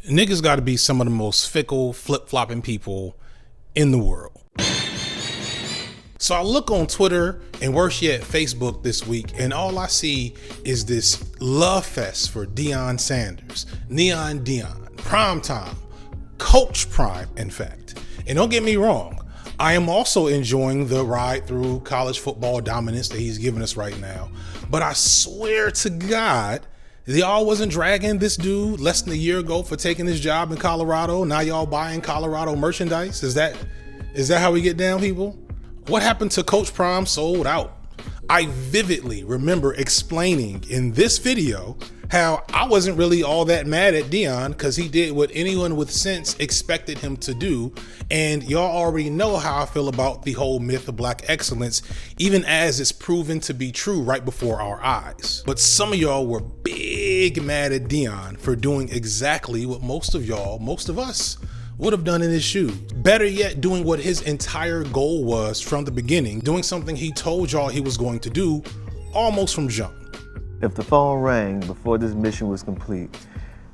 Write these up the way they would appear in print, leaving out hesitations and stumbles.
Niggas gotta be some of the most fickle, flip-flopping people in the world. So I look on Twitter and worse yet, Facebook this week, and all I see is this love fest for Deion Sanders, Neon Deion, Primetime, Coach Prime, in fact. And don't get me wrong, I am also enjoying the ride through college football dominance that he's giving us right now. But I swear to God, y'all wasn't dragging this dude less than a year ago for taking his job in Colorado. Now y'all buying Colorado merchandise. Is that how we get down, people? What happened to Coach Prime sold out? I vividly remember explaining in this video how I wasn't really all that mad at Deion because he did what anyone with sense expected him to do. And y'all already know how I feel about the whole myth of black excellence, even as it's proven to be true right before our eyes. But some of y'all were big mad at Deion for doing exactly what most of us would have done in his shoes. Better yet, doing what his entire goal was from the beginning, doing something he told y'all he was going to do almost from jump. If the phone rang before this mission was complete,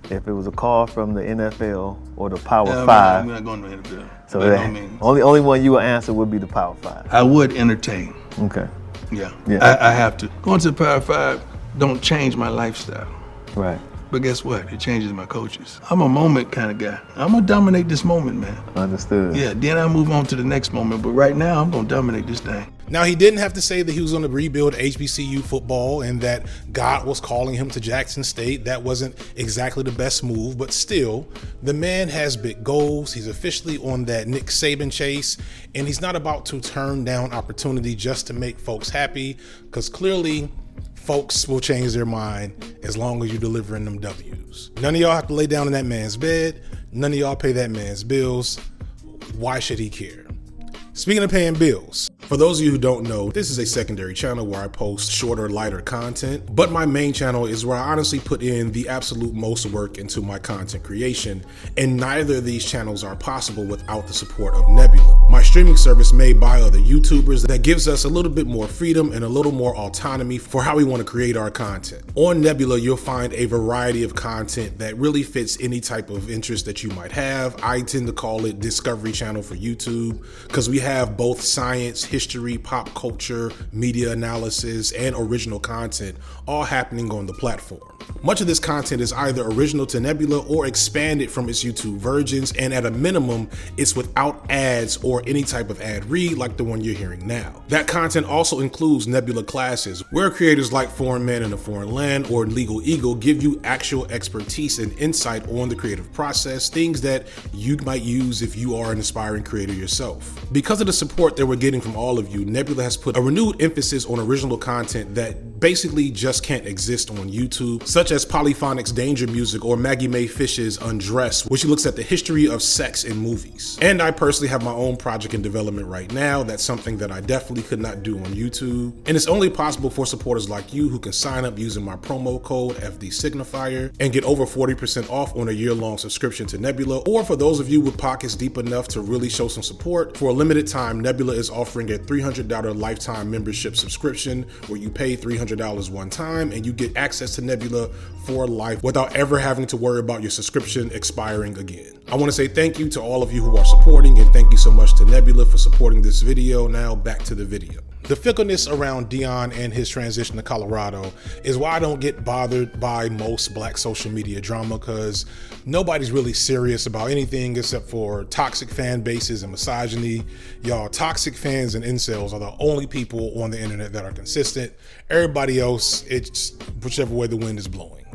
if it was a call from the NFL or the Power 5, I'm not going to the NFL. So only one you would answer would be the Power 5. I would entertain. Okay. Yeah. I have to. Going to the Power 5 don't change my lifestyle. Right. But guess what? It changes my coaches. I'm a moment kind of guy. I'm going to dominate this moment, man. Understood. Yeah, then I'll move on to the next moment. But right now, I'm going to dominate this thing. Now, he didn't have to say that he was going to rebuild HBCU football and that God was calling him to Jackson State. That wasn't exactly the best move, but still, the man has big goals. He's officially on that Nick Saban chase, and he's not about to turn down opportunity just to make folks happy, because clearly, folks will change their mind as long as you're delivering them W's. None of y'all have to lay down in that man's bed. None of y'all pay that man's bills. Why should he care? Speaking of paying bills, for those of you who don't know, this is a secondary channel where I post shorter, lighter content, but my main channel is where I honestly put in the absolute most work into my content creation, and neither of these channels are possible without the support of Nebula, my streaming service made by other YouTubers that gives us a little bit more freedom and a little more autonomy for how we want to create our content. On Nebula, you'll find a variety of content that really fits any type of interest that you might have. I tend to call it Discovery Channel for YouTube because we have both science, history, pop culture, media analysis, and original content all happening on the platform. Much of this content is either original to Nebula or expanded from its YouTube versions, and at a minimum, it's without ads or any type of ad read like the one you're hearing now. That content also includes Nebula classes, where creators like Foreign Man in a Foreign Land or Legal Eagle give you actual expertise and insight on the creative process, things that you might use if you are an aspiring creator yourself. Because of the support that we're getting from all of you, Nebula has put a renewed emphasis on original content that basically just can't exist on YouTube, such as Polyphonic's Danger Music or Maggie Mae Fish's Undress, which looks at the history of sex in movies. And I personally have my own project in development right now. That's something that I definitely could not do on YouTube. And it's only possible for supporters like you who can sign up using my promo code FD Signifier and get over 40% off on a year-long subscription to Nebula. Or for those of you with pockets deep enough to really show some support, for a limited time, Nebula is offering a $300 lifetime membership subscription where you pay $300 one time and you get access to Nebula for life without ever having to worry about your subscription expiring again. I want to say thank you to all of you who are supporting, and thank you so much to Nebula for supporting this video. Now back to the video. The fickleness around Deion and his transition to Colorado is why I don't get bothered by most black social media drama, because nobody's really serious about anything except for toxic fan bases and misogyny. Y'all, toxic fans and incels are the only people on the internet that are consistent. Everybody else, it's whichever way the wind is blowing.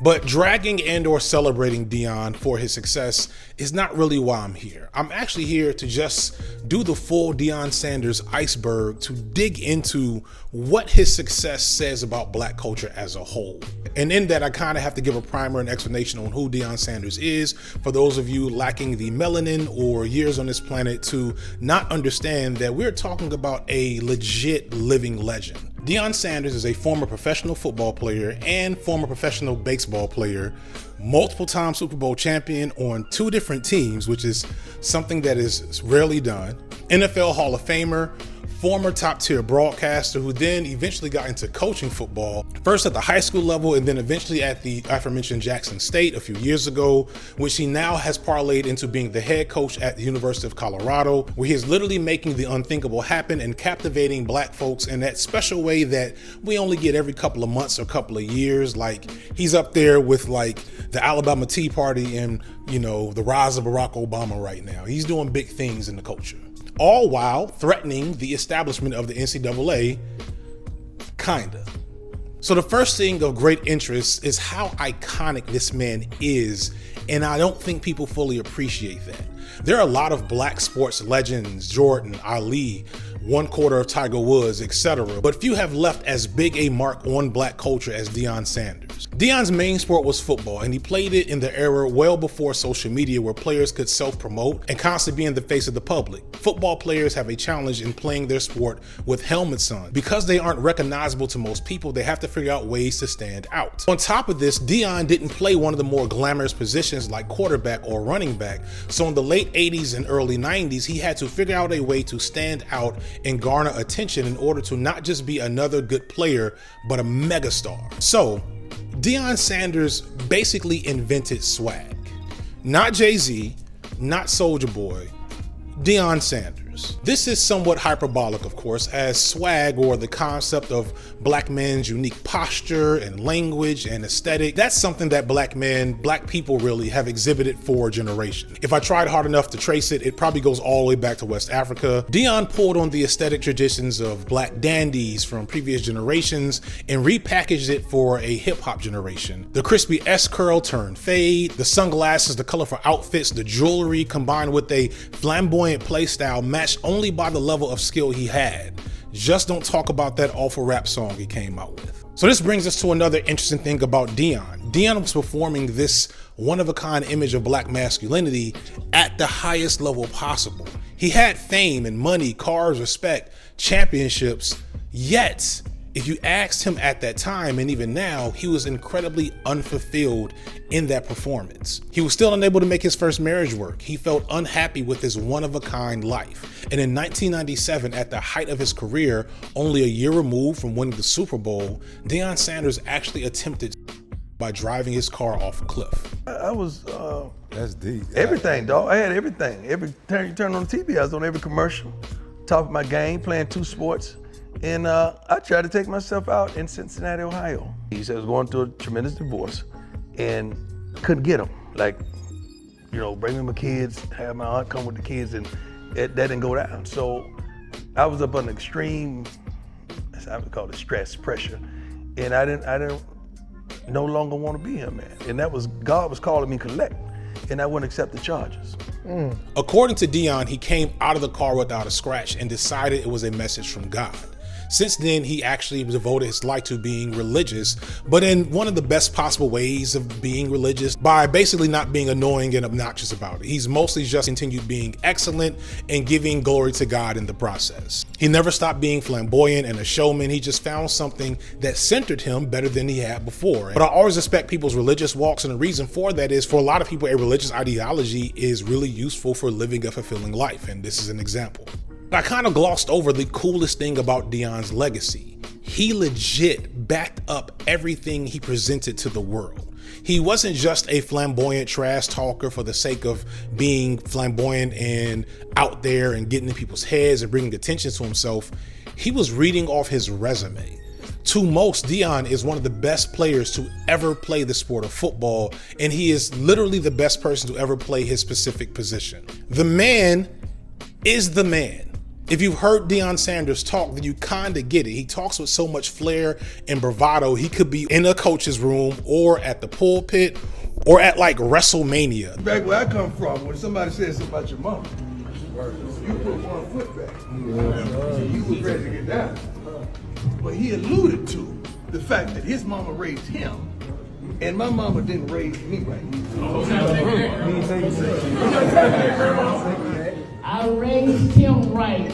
But dragging and or celebrating Deion for his success is not really why I'm here. I'm actually here to just do the full Deion Sanders iceberg, to dig into what his success says about black culture as a whole. And in that, I kind of have to give a primer and explanation on who Deion Sanders is for those of you lacking the melanin or years on this planet to not understand that we're talking about a legit living legend. Deion Sanders is a former professional football player and former professional baseball player, multiple-time Super Bowl champion on 2 different teams, which is something that is rarely done, NFL Hall of Famer, former top tier broadcaster who then eventually got into coaching football, first at the high school level and then eventually at the aforementioned Jackson State a few years ago, which he now has parlayed into being the head coach at the University of Colorado, where he is literally making the unthinkable happen and captivating black folks in that special way that we only get every couple of months or couple of years. Like, he's up there with like the Alabama Tea Party and, you know, the rise of Barack Obama right now. He's doing big things in the culture, all while threatening the establishment of the NCAA, kinda. So the first thing of great interest is how iconic this man is, and I don't think people fully appreciate that. There are a lot of black sports legends, Jordan, Ali, one quarter of Tiger Woods, etc., but few have left as big a mark on black culture as Deion Sanders. Deion's main sport was football, and he played it in the era well before social media where players could self-promote and constantly be in the face of the public. Football players have a challenge in playing their sport with helmets on. Because they aren't recognizable to most people, they have to figure out ways to stand out. On top of this, Deion didn't play one of the more glamorous positions like quarterback or running back, so in the late 80s and early 90s, he had to figure out a way to stand out and garner attention in order to not just be another good player, but a megastar. So, Deion Sanders basically invented swag. Not Jay-Z, not Soulja Boy, Deion Sanders. This is somewhat hyperbolic, of course, as swag, or the concept of black men's unique posture and language and aesthetic, that's something that black people really have exhibited for generations. If I tried hard enough to trace it, it probably goes all the way back to West Africa. Deion pulled on the aesthetic traditions of black dandies from previous generations and repackaged it for a hip-hop generation. The crispy S-curl turned fade, the sunglasses, the colorful outfits, the jewelry, combined with a flamboyant play style matched only by the level of skill he had. Just don't talk about that awful rap song he came out with. So this brings us to another interesting thing about Deion. Deion was performing this one-of-a-kind image of black masculinity at the highest level possible. He had fame and money, cars, respect, championships, yet if you asked him at that time, and even now, he was incredibly unfulfilled in that performance. He was still unable to make his first marriage work. He felt unhappy with his one-of-a-kind life. And in 1997, at the height of his career, only a year removed from winning the Super Bowl, Deion Sanders actually attempted by driving his car off a cliff. I was, That's deep. everything, dog. I had everything. Every time you turn on the TV, I was on every commercial. Top of my game, playing 2 sports. And I tried to take myself out in Cincinnati, Ohio. He said I was going through a tremendous divorce and couldn't get him. Like, you know, bring me my kids, have my aunt come with the kids, and that didn't go down. So I was up on extreme, I would call it stress, pressure. And I didn't no longer want to be here, man. And that was, God was calling me collect, and I wouldn't accept the charges. According to Deion, he came out of the car without a scratch and decided it was a message from God. Since then, he actually devoted his life to being religious, but in one of the best possible ways of being religious, by basically not being annoying and obnoxious about it. He's mostly just continued being excellent and giving glory to God in the process. He never stopped being flamboyant and a showman. He just found something that centered him better than he had before. But I always respect people's religious walks, and the reason for that is, for a lot of people, a religious ideology is really useful for living a fulfilling life, and this is an example. I kind of glossed over the coolest thing about Deion's legacy. He legit backed up everything he presented to the world. He wasn't just a flamboyant trash talker for the sake of being flamboyant and out there and getting in people's heads and bringing attention to himself. He was reading off his resume. To most, Deion is one of the best players to ever play the sport of football, and he is literally the best person to ever play his specific position. The man is the man. If you've heard Deion Sanders talk, then you kind of get it. He talks with so much flair and bravado. He could be in a coach's room or at the pulpit or at like WrestleMania. Back where I come from, when somebody says something about your mom, you put 1 foot back. So you was ready to get down. But he alluded to the fact that his mama raised him, and my mama didn't raise me right. I raised him right.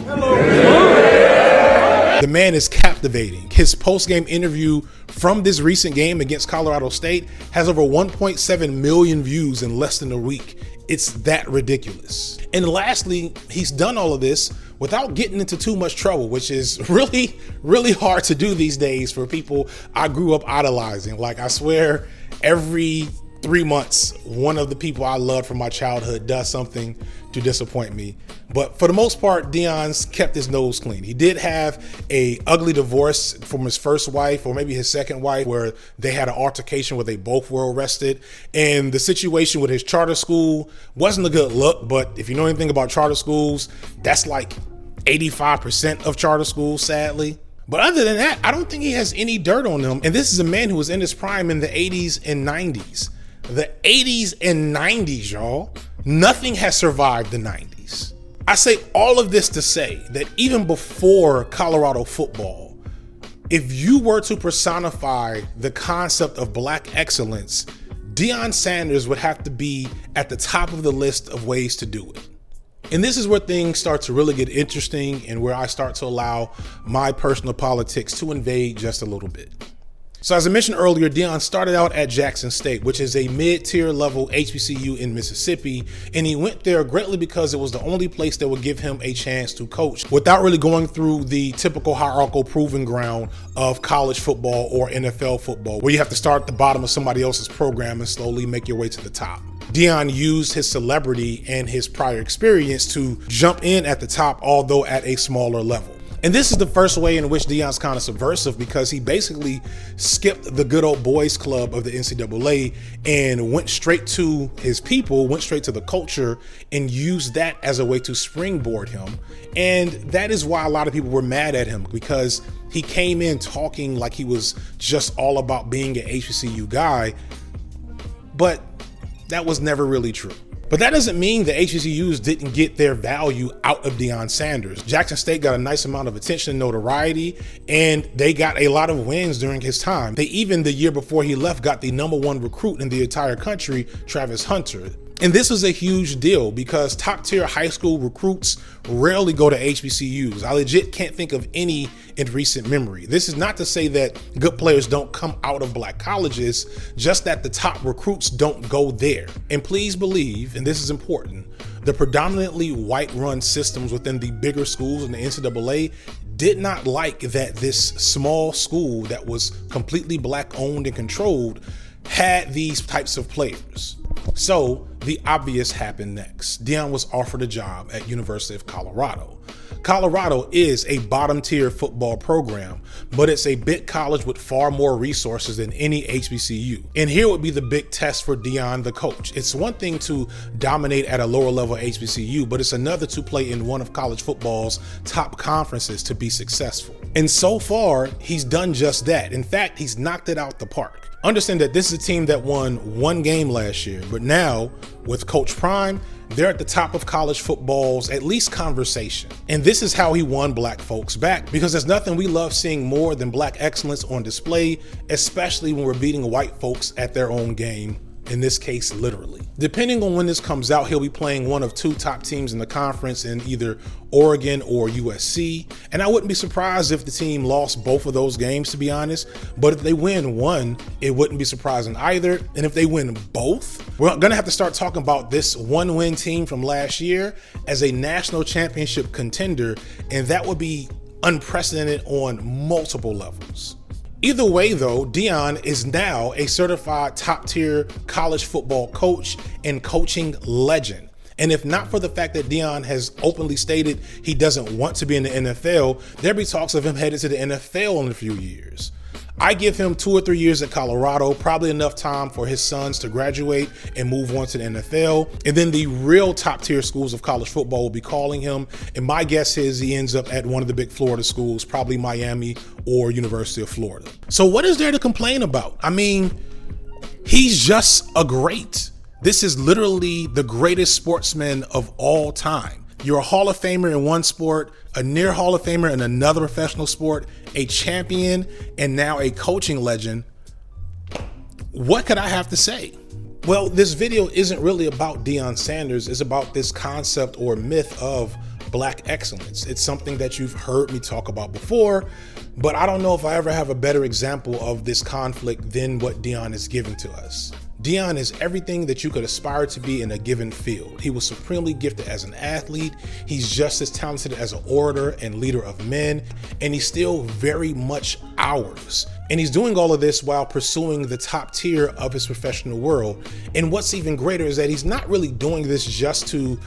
The man is captivating. His post-game interview from this recent game against Colorado State has over 1.7 million views in less than a week. It's that ridiculous. And lastly, he's done all of this without getting into too much trouble, which is really, really hard to do these days for people I grew up idolizing. Like, I swear every 3 months, one of the people I loved from my childhood does something to disappoint me. But for the most part, Deion's kept his nose clean. He did have a ugly divorce from his first wife, or maybe his second wife, where they had an altercation where they both were arrested. And the situation with his charter school wasn't a good look, but if you know anything about charter schools, that's like 85% of charter schools, sadly. But other than that, I don't think he has any dirt on them. And this is a man who was in his prime in the 80s and 90s. The 80s and 90s, y'all. Nothing has survived the 90s. I say all of this to say that even before Colorado football, if you were to personify the concept of black excellence, Deion Sanders would have to be at the top of the list of ways to do it. And this is where things start to really get interesting and where I start to allow my personal politics to invade just a little bit. So as I mentioned earlier, Deion started out at Jackson State, which is a mid-tier level HBCU in Mississippi, and he went there greatly because it was the only place that would give him a chance to coach without really going through the typical hierarchical proving ground of college football or NFL football, where you have to start at the bottom of somebody else's program and slowly make your way to the top. Deion used his celebrity and his prior experience to jump in at the top, although at a smaller level. And this is the first way in which Deion's kind of subversive, because he basically skipped the good old boys club of the NCAA and went straight to his people, went straight to the culture, and used that as a way to springboard him. And that is why a lot of people were mad at him, because he came in talking like he was just all about being an HBCU guy, but that was never really true. But that doesn't mean the HBCUs didn't get their value out of Deion Sanders. Jackson State got a nice amount of attention and notoriety, and they got a lot of wins during his time. They even, the year before he left, got the #1 recruit in the entire country, Travis Hunter. And this was a huge deal because top tier high school recruits rarely go to HBCUs. I legit can't think of any in recent memory. This is not to say that good players don't come out of black colleges, just that the top recruits don't go there. And please believe, and this is important, the predominantly white run systems within the bigger schools in the NCAA did not like that this small school that was completely black owned and controlled had these types of players. So the obvious happened next. Deion was offered a job at University of Colorado. Colorado is a bottom tier football program, but it's a big college with far more resources than any HBCU. And here would be the big test for Deion, the coach. It's one thing to dominate at a lower level HBCU, but it's another to play in one of college football's top conferences to be successful. And so far, he's done just that. In fact, he's knocked it out the park. Understand that this is a team that won 1 game last year, but now with Coach Prime, they're at the top of college football's at least conversation. And this is how he won black folks back, because there's nothing we love seeing more than black excellence on display, especially when we're beating white folks at their own game. In this case, literally. Depending on when this comes out, he'll be playing one of 2 top teams in the conference in either Oregon or USC. And I wouldn't be surprised if the team lost both of those games, to be honest. But if they win one, it wouldn't be surprising either. And if they win both, we're gonna have to start talking about this 1-win team from last year as a national championship contender. And that would be unprecedented on multiple levels. Either way, though, Deion is now a certified top-tier college football coach and coaching legend. And if not for the fact that Deion has openly stated he doesn't want to be in the NFL, there'd be talks of him headed to the NFL in a few years. I give him 2 or 3 years at Colorado, probably enough time for his sons to graduate and move on to the NFL. And then the real top tier schools of college football will be calling him. And my guess is he ends up at one of the big Florida schools, probably Miami or University of Florida. So what is there to complain about? I mean, he's just a great. This is literally the greatest sportsman of all time. You're a Hall of Famer in one sport, a near Hall of Famer in another professional sport, a champion, and now a coaching legend. What could I have to say? Well, this video isn't really about Deion Sanders. It's about this concept or myth of black excellence. It's something that you've heard me talk about before, but I don't know if I ever have a better example of this conflict than what Deion has given to us. Deion is everything that you could aspire to be in a given field. He was supremely gifted as an athlete. He's just as talented as an orator and leader of men, and he's still very much ours. And he's doing all of this while pursuing the top tier of his professional world. And what's even greater is that he's not really doing this just to,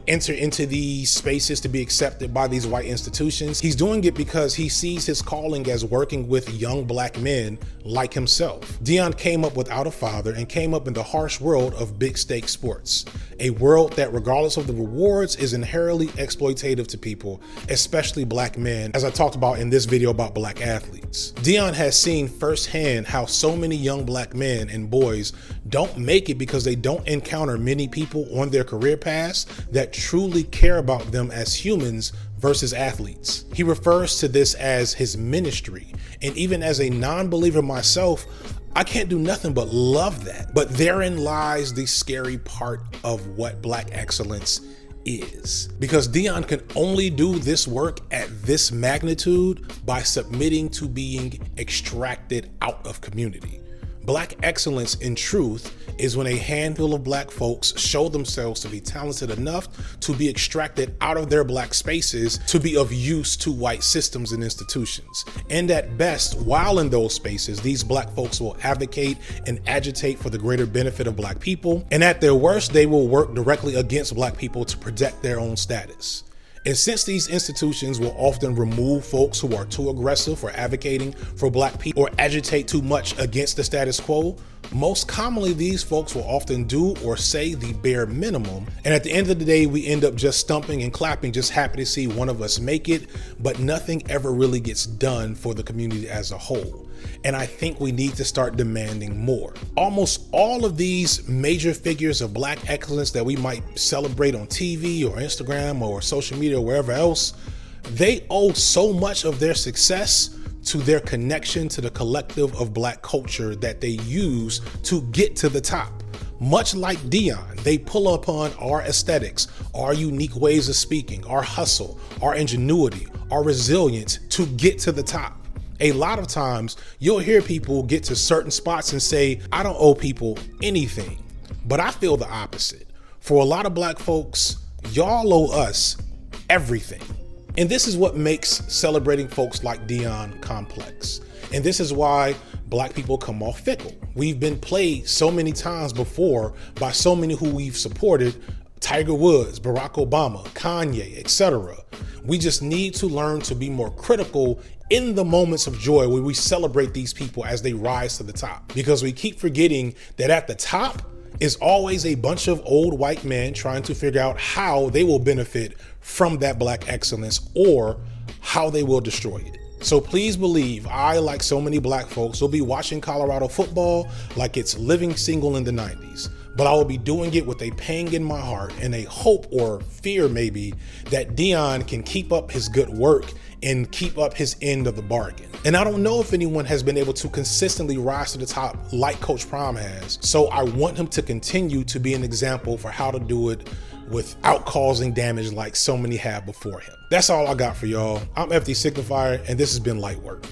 enter into these spaces to be accepted by these white institutions. He's doing it because he sees his calling as working with young black men like himself. Deion came up without a father and came up in the harsh world of big stake sports, a world that, regardless of the rewards, is inherently exploitative to people, especially black men, as I talked about in this video about black athletes. Deion has seen firsthand how so many young black men and boys don't make it because they don't encounter many people on their career paths that truly care about them as humans versus athletes. He refers to this as his ministry, and even as a non-believer myself, I can't do nothing but love that. But therein lies the scary part of what black excellence is, because Deion can only do this work at this magnitude by submitting to being extracted out of community. Black excellence, in truth, is when a handful of black folks show themselves to be talented enough to be extracted out of their black spaces to be of use to white systems and institutions. And at best, while in those spaces, these black folks will advocate and agitate for the greater benefit of black people. And at their worst, they will work directly against black people to protect their own status. And since these institutions will often remove folks who are too aggressive for advocating for black people or agitate too much against the status quo, most commonly these folks will often do or say the bare minimum. And at the end of the day, we end up just stumping and clapping, just happy to see one of us make it, but nothing ever really gets done for the community as a whole. And I think we need to start demanding more. Almost all of these major figures of black excellence that we might celebrate on TV or Instagram or social media or wherever else, they owe so much of their success to their connection to the collective of black culture that they use to get to the top. Much like Deion, they pull upon our aesthetics, our unique ways of speaking, our hustle, our ingenuity, our resilience to get to the top. A lot of times you'll hear people get to certain spots and say, I don't owe people anything. But I feel the opposite. For a lot of black folks, y'all owe us everything. And this is what makes celebrating folks like Deion complex. And this is why black people come off fickle. We've been played so many times before by so many who we've supported: Tiger Woods, Barack Obama, Kanye, etc. We just need to learn to be more critical in the moments of joy where we celebrate these people as they rise to the top, because we keep forgetting that at the top is always a bunch of old white men trying to figure out how they will benefit from that black excellence or how they will destroy it. So please believe I, like so many black folks, will be watching Colorado football like it's living single in the 90s. But I will be doing it with a pang in my heart and a hope or fear maybe that Deion can keep up his good work and keep up his end of the bargain. And I don't know if anyone has been able to consistently rise to the top like Coach Prime has. So I want him to continue to be an example for how to do it without causing damage like so many have before him. That's all I got for y'all. I'm FD Signifier, and this has been Light Work.